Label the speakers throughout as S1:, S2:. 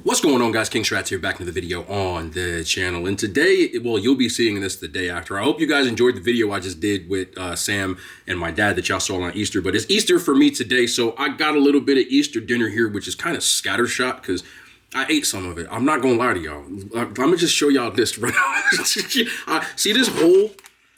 S1: What's going on, guys? King Strats here, back into the video on the channel. And today, well, you'll be seeing this the day after. I hope you guys enjoyed the video I just did with Sam and my dad that y'all saw on Easter. But it's Easter for me today, so I got a little bit of Easter dinner here, which is kind of scattershot because I ate some of it. I'm not gonna lie to y'all. I'm gonna just show y'all this right now. See this hole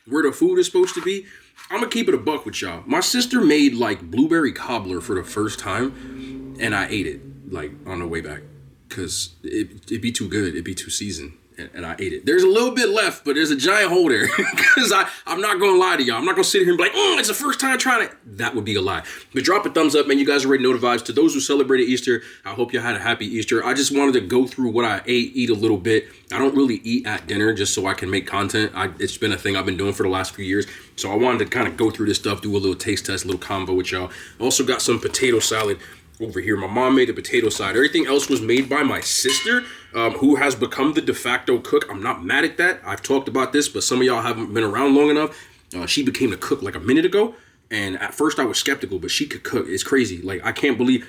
S1: where the food is supposed to be? I'm gonna keep it a buck with y'all. My sister made like blueberry cobbler for the first time, and I ate it like on the way back. Because it'd be too good, it'd be too seasoned, and I ate it. There's a little bit left, but there's a giant hole there. Because I'm not going to lie to y'all. I'm not going to sit here and be like, it's the first time trying it. That would be a lie. But drop a thumbs up, man. You guys already know the vibes. To those who celebrated Easter, I hope you had a happy Easter. I just wanted to go through what I ate, eat a little bit. I don't really eat at dinner just so I can make content. It's been a thing I've been doing for the last few years. So I wanted to kind of go through this stuff, do a little taste test, a little combo with y'all. Also got some potato salad over here. My mom made the potato salad. Everything else was made by my sister, who has become the de facto cook. I'm not mad at that. I've talked about this, but some of y'all haven't been around long enough. She became the cook like a minute ago, and at first I was skeptical, but she could cook. It's crazy. Like, I can't believe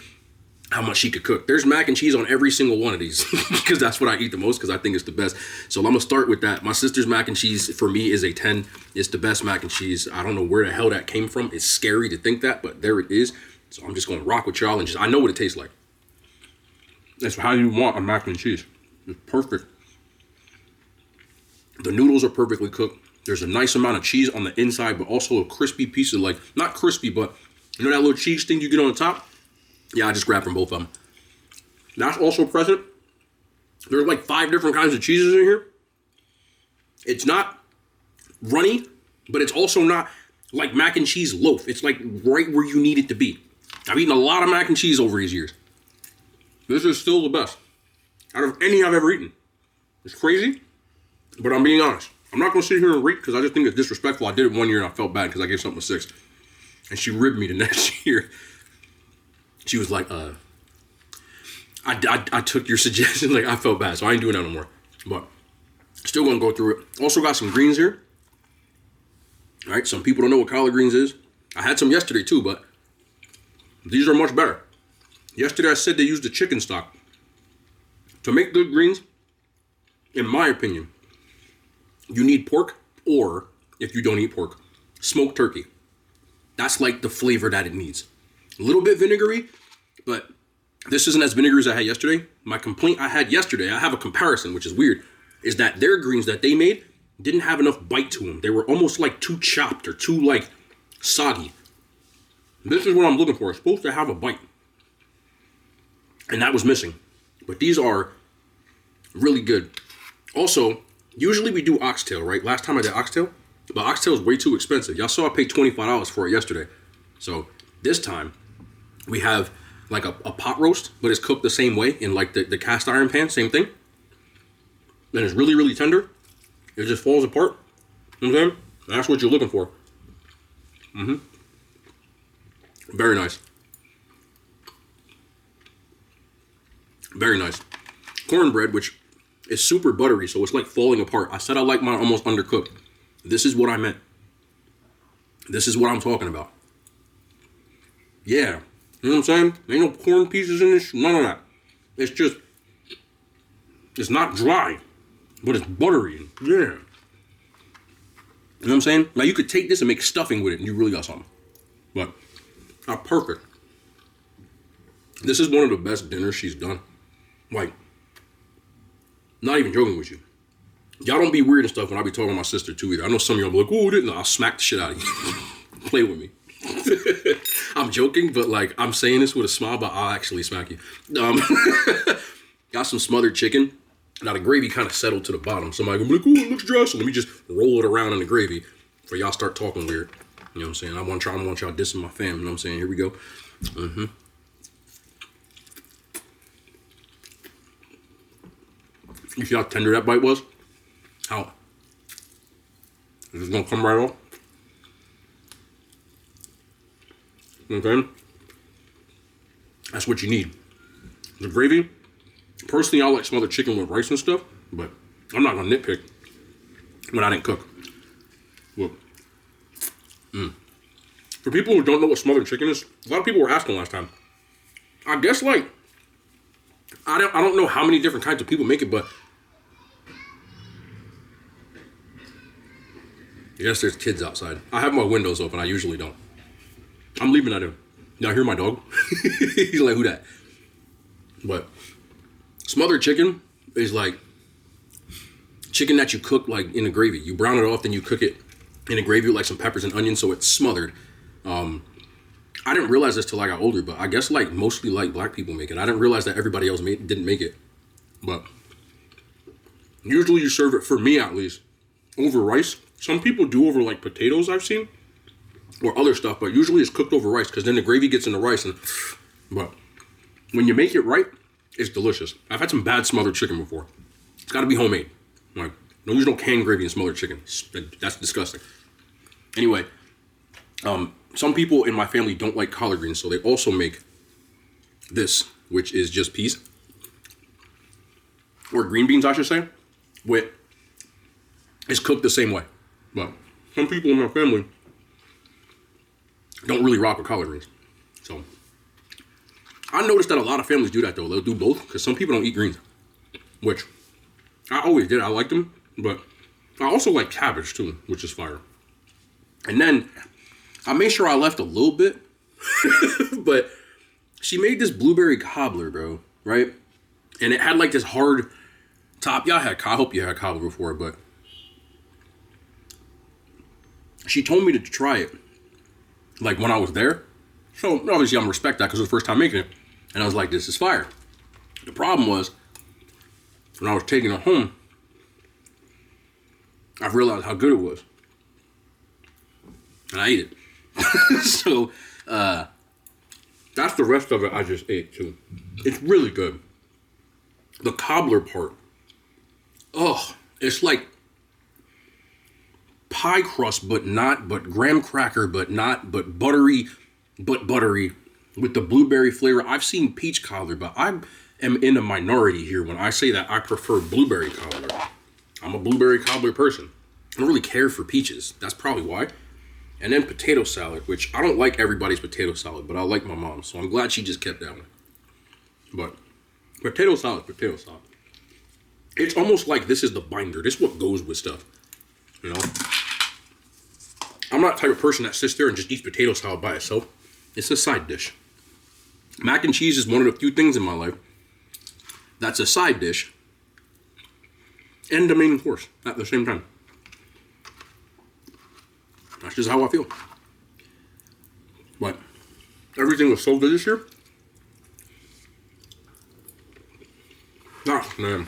S1: how much she could cook. There's mac and cheese on every single one of these because that's what I eat the most because I think it's the best. So I'm gonna start with that. My sister's mac and cheese for me is a 10. It's the best mac and cheese. I don't know where the hell that came from. It's scary to think that, but there it is. So I'm just going to rock with y'all and I know what it tastes like. That's how you want a mac and cheese. It's perfect. The noodles are perfectly cooked. There's a nice amount of cheese on the inside, but also a crispy piece of, like, not crispy, but you know that little cheese thing you get on the top? Yeah, I just grabbed from both of them. That's also present. There's like 5 different kinds of cheeses in here. It's not runny, but it's also not like mac and cheese loaf. It's like right where you need it to be. I've eaten a lot of mac and cheese over these years. This is still the best out of any I've ever eaten. It's crazy, but I'm being honest. I'm not going to sit here and rate because I just think it's disrespectful. I did it one year and I felt bad because I gave something a 6. And she ribbed me the next year. She was like, I took your suggestion. Like, I felt bad, so I ain't doing that no more. But still going to go through it. Also got some greens here. All right, some people don't know what collard greens is. I had some yesterday too, but these are much better. Yesterday I said they used the chicken stock. To make good greens, in my opinion, you need pork, or if you don't eat pork, smoked turkey. That's like the flavor that it needs. A little bit vinegary, but this isn't as vinegary as I had yesterday. My complaint I had yesterday, I have a comparison, which is weird, is that their greens that they made didn't have enough bite to them. They were almost like too chopped or too like soggy. This is what I'm looking for. It's supposed to have a bite. And that was missing. But these are really good. Also, usually we do oxtail, right? Last time I did oxtail, but oxtail is way too expensive. Y'all saw I paid $25 for it yesterday. So this time we have like a pot roast, but it's cooked the same way in like the cast iron pan, same thing. And it's really, really tender. It just falls apart. You know what I'm saying? That's what you're looking for. Very nice. Very nice. Cornbread, which is super buttery, so it's like falling apart. I said I like mine almost undercooked. This is what I meant. This is what I'm talking about. Yeah. You know what I'm saying? Ain't no corn pieces in this. None of that. It's just, it's not dry, but it's buttery. Yeah. You know what I'm saying? Now you could take this and make stuffing with it and you really got something. But, perfect. This is one of the best dinners she's done. Like, not even joking with you. Y'all don't be weird and stuff when I be talking to my sister too either. I know some of y'all be like, oh, didn't I'll smack the shit out of you. Play with me. I'm joking, but like, I'm saying this with a smile, but I'll actually smack you. Got some smothered chicken. Now the gravy kind of settled to the bottom. Somebody gonna be like, oh, it looks dry, so let me just roll it around in the gravy before y'all start talking weird. You know what I'm saying? I want y'all dissing my fam. You know what I'm saying? Here we go. You see how tender that bite was? How? It's just gonna come right off. Okay? That's what you need. The gravy. Personally, I like smothered chicken with rice and stuff, but I'm not gonna nitpick when I didn't cook. Look. For people who don't know what smothered chicken is, a lot of people were asking last time. I guess like I don't know how many different kinds of people make it, but yes, there's kids outside. I have my windows open. I usually don't. I'm leaving that in. Y'all hear my dog? He's like, who that? But smothered chicken is like chicken that you cook like in a gravy. You brown it off, then you cook it in a gravy with like some peppers and onions, so it's smothered. I didn't realize this till I got older, but I guess like mostly like black people make it. I didn't realize that everybody else didn't make it. But usually you serve it, for me at least, over rice. Some people do over like potatoes, I've seen, or other stuff, but usually it's cooked over rice because then the gravy gets in the rice. But when you make it right, it's delicious. I've had some bad smothered chicken before. It's got to be homemade. Like, don't use no canned gravy in smothered chicken. That's disgusting. Anyway, some people in my family don't like collard greens, so they also make this, which is just peas, or green beans, I should say, it's cooked the same way. But some people in my family don't really rock with collard greens. So I noticed that a lot of families do that though. They'll do both because some people don't eat greens, which I always did. I liked them, but I also like cabbage too, which is fire. And then I made sure I left a little bit, but she made this blueberry cobbler, bro, right? And it had like this hard top. I hope you had cobbler before, but she told me to try it like when I was there. So obviously I'm gonna respect that because it was the first time making it. And I was like, this is fire. The problem was when I was taking it home, I realized how good it was. And I ate it. So that's the rest of it I just ate too. It's really good. The cobbler part, it's like pie crust, but graham cracker, but buttery, with the blueberry flavor. I've seen peach cobbler, but I am in a minority here when I say that I prefer blueberry cobbler. I'm a blueberry cobbler person. I don't really care for peaches. That's probably why. And then potato salad, which I don't like everybody's potato salad, but I like my mom's, so I'm glad she just kept that one. But potato salad. It's almost like this is the binder. This is what goes with stuff, you know? I'm not the type of person that sits there and just eats potato salad by itself. It's a side dish. Mac and cheese is one of the few things in my life that's a side dish and the main course at the same time. That's just how I feel. But everything was so good this year. Oh, man.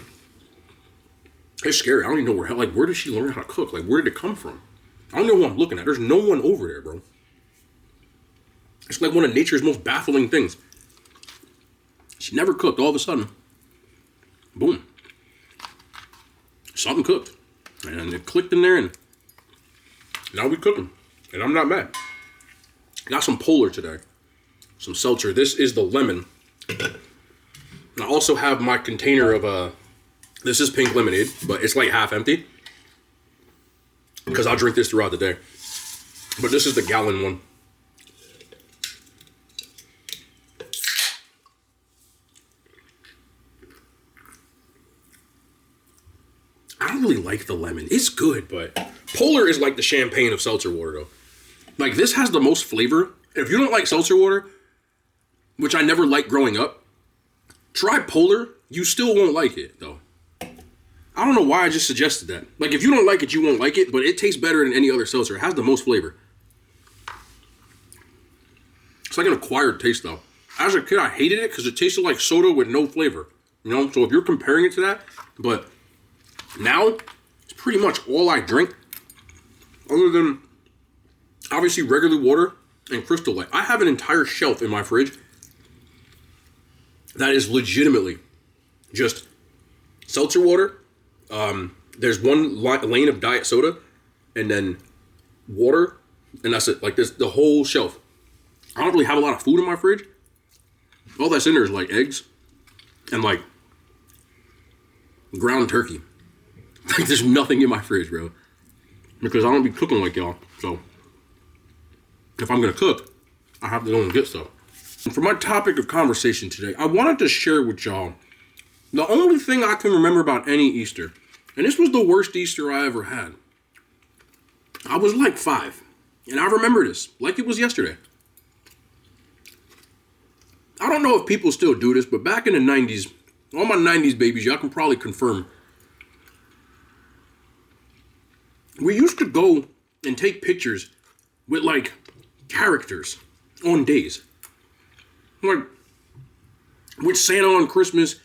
S1: It's scary. I don't even know where did she learn how to cook? Like, where did it come from? I don't know who I'm looking at. There's no one over there, bro. It's like one of nature's most baffling things. She never cooked. All of a sudden, boom. Something cooked. And it clicked in there, and now we cooking. And I'm not mad. Got some Polar today. Some seltzer. This is the lemon. And I also have my container of this is pink lemonade, but it's like half empty, because I'll drink this throughout the day. But this is the gallon one. I don't really like the lemon. It's good, but Polar is like the champagne of seltzer water, though. Like, this has the most flavor. If you don't like seltzer water, which I never liked growing up, try Polar. You still won't like it, though. I don't know why I just suggested that. Like, if you don't like it, you won't like it, but it tastes better than any other seltzer. It has the most flavor. It's like an acquired taste, though. As a kid, I hated it because it tasted like soda with no flavor. You know? So if you're comparing it to that, but now, it's pretty much all I drink, other than, obviously, regular water and Crystal Light. I have an entire shelf in my fridge that is legitimately just seltzer water. There's one lane of diet soda, and then water, and that's it. Like, this, the whole shelf. I don't really have a lot of food in my fridge. All that's in there is like eggs and like ground turkey. Like, there's nothing in my fridge, bro, because I don't be cooking like y'all. So if I'm gonna cook, I have to go and get stuff. And for my topic of conversation today, I wanted to share with y'all The only thing I can remember about any Easter, and this was the worst Easter I ever had. I was like 5, and I remember this like it was yesterday. I don't know if people still do this, but back in the 90s, all my 90s babies, y'all can probably confirm. We used to go and take pictures with like characters on days. Like with Santa on Christmas,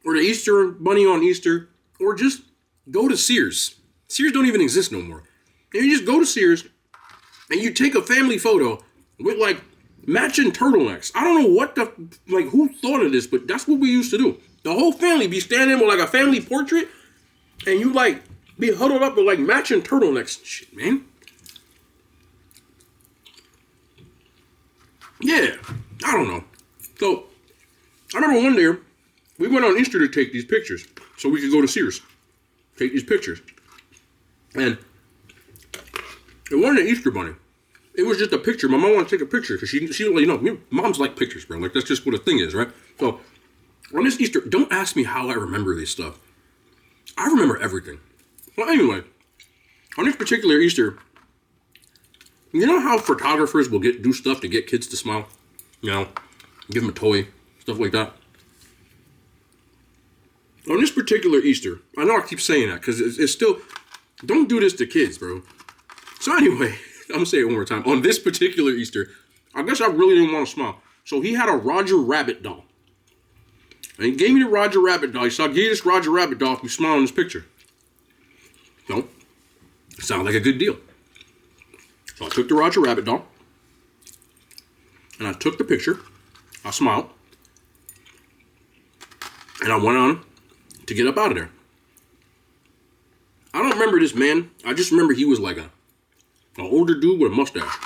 S1: or the Easter Bunny on Easter, or just go to Sears. Sears don't even exist no more. And you just go to Sears and you take a family photo with like matching turtlenecks. I don't know what the, like who thought of this, but that's what we used to do. The whole family be standing with like a family portrait and you like be huddled up with like matching turtlenecks. Shit, man. Yeah, I don't know. So, I remember one day, we went on Easter to take these pictures so we could go to Sears, take these pictures. And it wasn't an Easter bunny. It was just a picture. My mom wanted to take a picture because she you know, moms like pictures, bro. Like, that's just what a thing is, right? So, on this Easter, don't ask me how I remember this stuff. I remember everything. Well, anyway, on this particular Easter, you know how photographers will do stuff to get kids to smile? You know, give them a toy, stuff like that. On this particular Easter, I know I keep saying that because it's still, don't do this to kids, bro. So anyway, I'm going to say it one more time. On this particular Easter, I guess I really didn't want to smile. So he had a Roger Rabbit doll. And he gave me the Roger Rabbit doll. He said, I'll give you this Roger Rabbit doll if you smile in this picture. So, sounded like a good deal. So I took the Roger Rabbit doll. And I took the picture. I smiled. And I went on to get up out of there. I don't remember this man. I just remember he was like an older dude with a mustache.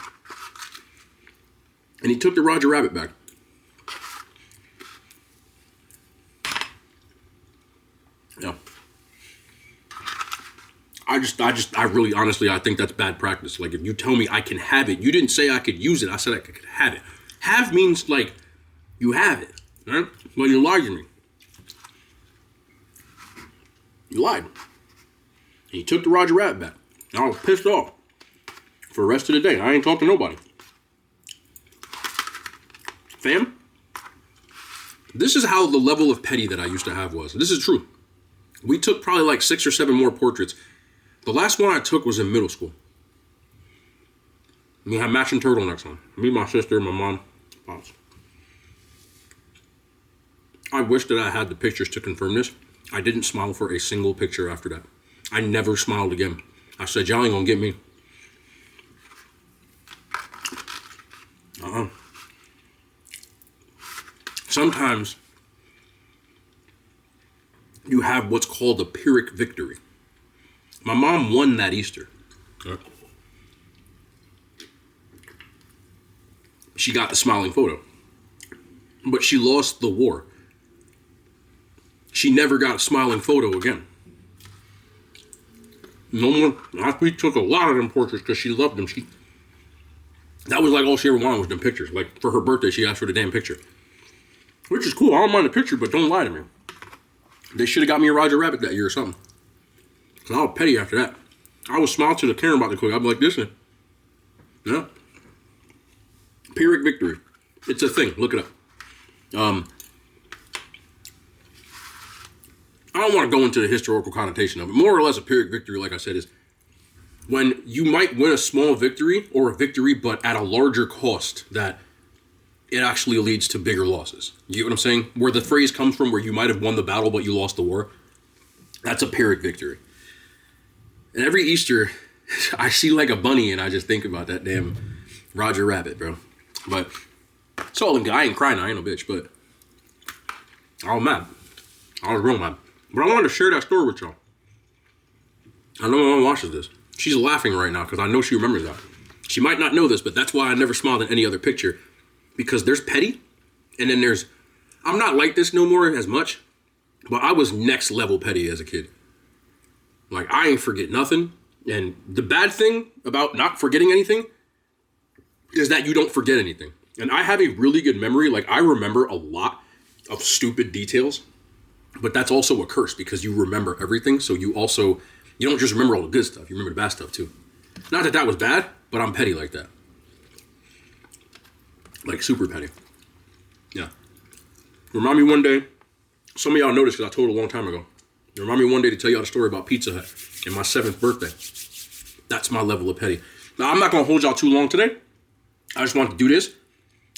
S1: And he took the Roger Rabbit back. Yeah. I really, honestly, I think that's bad practice. Like, if you tell me I can have it, you didn't say I could use it. I said I could have it. Have means, like, you have it, right? Well, you lied to me. You lied. And you took the Roger Rabbit back. And I was pissed off for the rest of the day. I ain't talked to nobody. Fam, this is how the level of petty that I used to have was. This is true. We took probably like 6 or 7 more portraits. The last one I took was in middle school. We had matching turtlenecks on. Me, my sister, my mom, pops. I wish that I had the pictures to confirm this. I didn't smile for a single picture after that. I never smiled again. I said, y'all ain't gonna get me. Sometimes you have what's called a Pyrrhic victory. My mom won that Easter. Okay. She got the smiling photo. But she lost the war. She never got a smiling photo again. No more. We took a lot of them portraits because she loved them. That was like all she ever wanted was them pictures. Like, for her birthday, she asked for the damn picture. Which is cool. I don't mind the picture, but don't lie to me. They should have got me a Roger Rabbit that year or something. Because I was petty after that. I would smile to the camera about the cook. I'd be like, listen. Yeah. Pyrrhic victory. It's a thing. Look it up. I don't want to go into the historical connotation of it. More or less, a Pyrrhic victory, like I said, is when you might win a small victory or a victory, but at a larger cost that it actually leads to bigger losses. You get what I'm saying? Where the phrase comes from, where you might have won the battle, but you lost the war. That's a Pyrrhic victory. And every Easter, I see like a bunny and I just think about that damn Roger Rabbit, bro. But it's all in good. I ain't crying. I ain't no bitch, but I was mad. I was real mad. But I wanted to share that story with y'all. I know my mom watches this. She's laughing right now because I know she remembers that. She might not know this, but that's why I never smiled in any other picture. Because there's petty, and then there's, I'm not like this no more as much, but I was next level petty as a kid. Like, I ain't forget nothing. And the bad thing about not forgetting anything is that you don't forget anything. And I have a really good memory. Like, I remember a lot of stupid details. But that's also a curse because you remember everything. So you don't just remember all the good stuff. You remember the bad stuff too. Not that that was bad, but I'm petty like that. Like super petty. Yeah. Remind me one day. Some of y'all know this because I told a long time ago. Remind me one day to tell y'all the story about Pizza Hut and my 7th birthday. That's my level of petty. Now, I'm not going to hold y'all too long today. I just wanted to do this.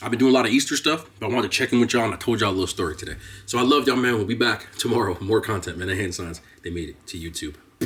S1: I've been doing a lot of Easter stuff, but I wanted to check in with y'all, and I told y'all a little story today. So I love y'all, man. We'll be back tomorrow with more content, man. The hand signs, they made it to YouTube.